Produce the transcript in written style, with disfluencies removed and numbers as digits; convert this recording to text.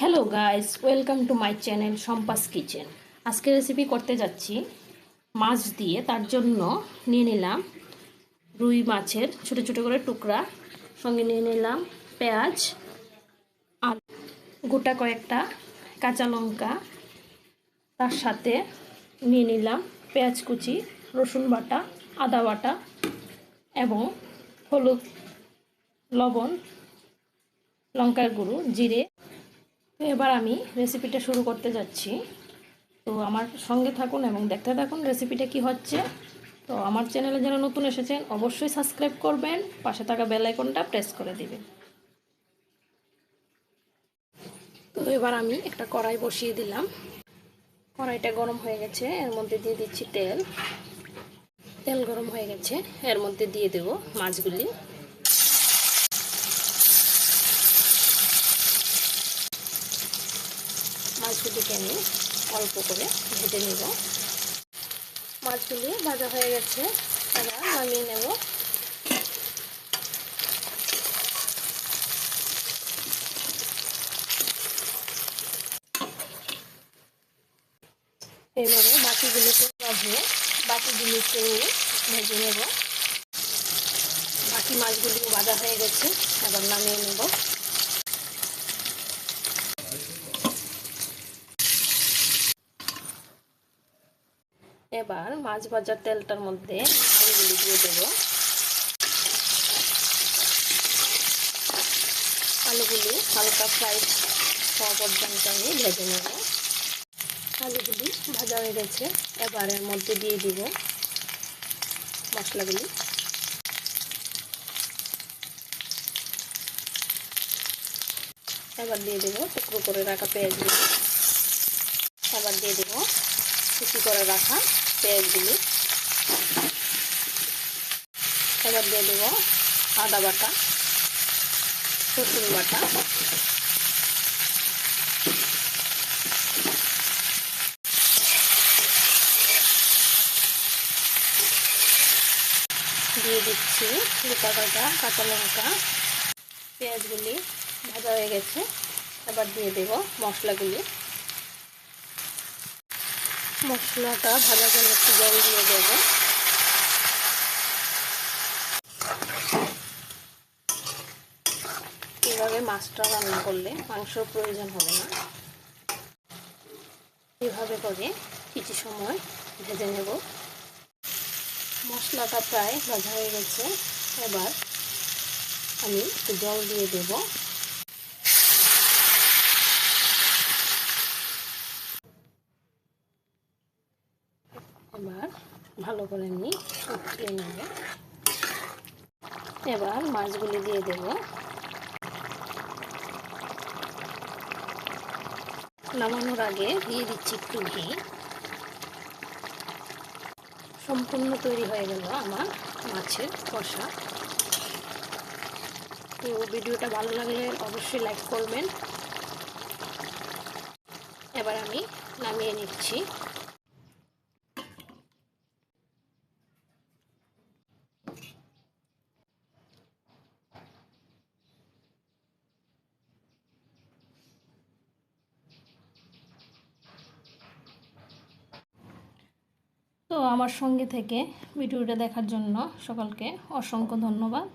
Hello guys, welcome to my channel Sampa's kitchen. আজকে recipe করতে যাচ্ছি মাছ দিয়ে। তার জন্য নিয়ে নিলাম রুই মাছের ছোট ছোট করে টুকরা, সঙ্গে নিয়ে নিলাম পেঁয়াজ আর গোটা কয়েকটা কাঁচা লঙ্কা, তার সাথে নিয়ে নিলাম পেঁয়াজ কুচি, রসুন বাটা, আদা বাটা এবং হলুদ, লবণ, লঙ্কার গুঁড়ো, জিরে। তো এবার আমি রেসিপিটা শুরু করতে যাচ্ছি। তো আমার সঙ্গে থাকুন এবং দেখতে থাকুন রেসিপিটা কি হচ্ছে। তো আমার চ্যানেলে যারা নতুন এসেছেন অবশ্যই সাবস্ক্রাইব করবেন, পাশে থাকা বেল আইকনটা প্রেস করে দিবেন। তো এবার আমি একটা কড়াই বসিয়ে দিলাম। কড়াইটা গরম হয়ে গেছে, এর মধ্যে দিয়ে দিচ্ছি তেল। তেল গরম হয়ে গেছে, এর মধ্যে দিয়ে দেব মাছগুলি। মাছগুলিকে আমি অল্প করে ভেজে নেব। মাছগুলি ভাজা হয়ে গেছে, এবার নামিয়ে নেব। এবারে বাকিগুলিকেও ভেজে নেব। বাকি মাছগুলিও ভাজা হয়ে গেছে, এবার নামিয়ে নেব। এবার মাছ ভাজার তেলটার মধ্যে আলুগুলি দিয়ে দেব। আলুগুলি হালকা ফ্রাই হওয়া পর্যন্ত আমি ভেজে নেব। আলুগুলি ভাজা হয়ে গেছে, এবার এর মধ্যে দিয়ে দিব মশলাগুলি। এবার দিয়ে দেব টুকরো করে রাখা পেঁয়াজগুলি। এবার দিয়ে দেব কুচি করে রাখা পেঁয়াজগুলি। এবার দিয়ে দেব আদা বাটা, রসুন বাটা, দিয়ে দিচ্ছি গোটা কাটা কাঁচা লঙ্কা। পেঁয়াজগুলি ভাজা হয়ে গেছে, এবার দিয়ে দেব মশলাগুলি। মশলাটা ভাজার জন্য একটু জল দিয়ে দেব। এভাবে মাছটা রান্না করলে মাংসর প্রয়োজন হবে না। এভাবে করে কিছু সময় ভেজে নেব। মশলাটা প্রায় ভাজা হয়ে গেছে, এবার আমি একটু জল দিয়ে দেব। এবার ভালো করে আমি ফুটিয়ে নেব। এবার মাছগুলি দিয়ে দেব। নামানোর আগে দিয়ে দিচ্ছি একটু ঘি। সম্পূর্ণ তৈরি হয়ে গেল আমার মাছের কষা। তো ভিডিওটা ভালো লাগলে অবশ্যই লাইক করবেন। এবার আমি নামিয়ে নিচ্ছি। তো আমার সঙ্গে থেকে ভিডিওটা দেখার জন্য সকলকে অসংখ্য ধন্যবাদ।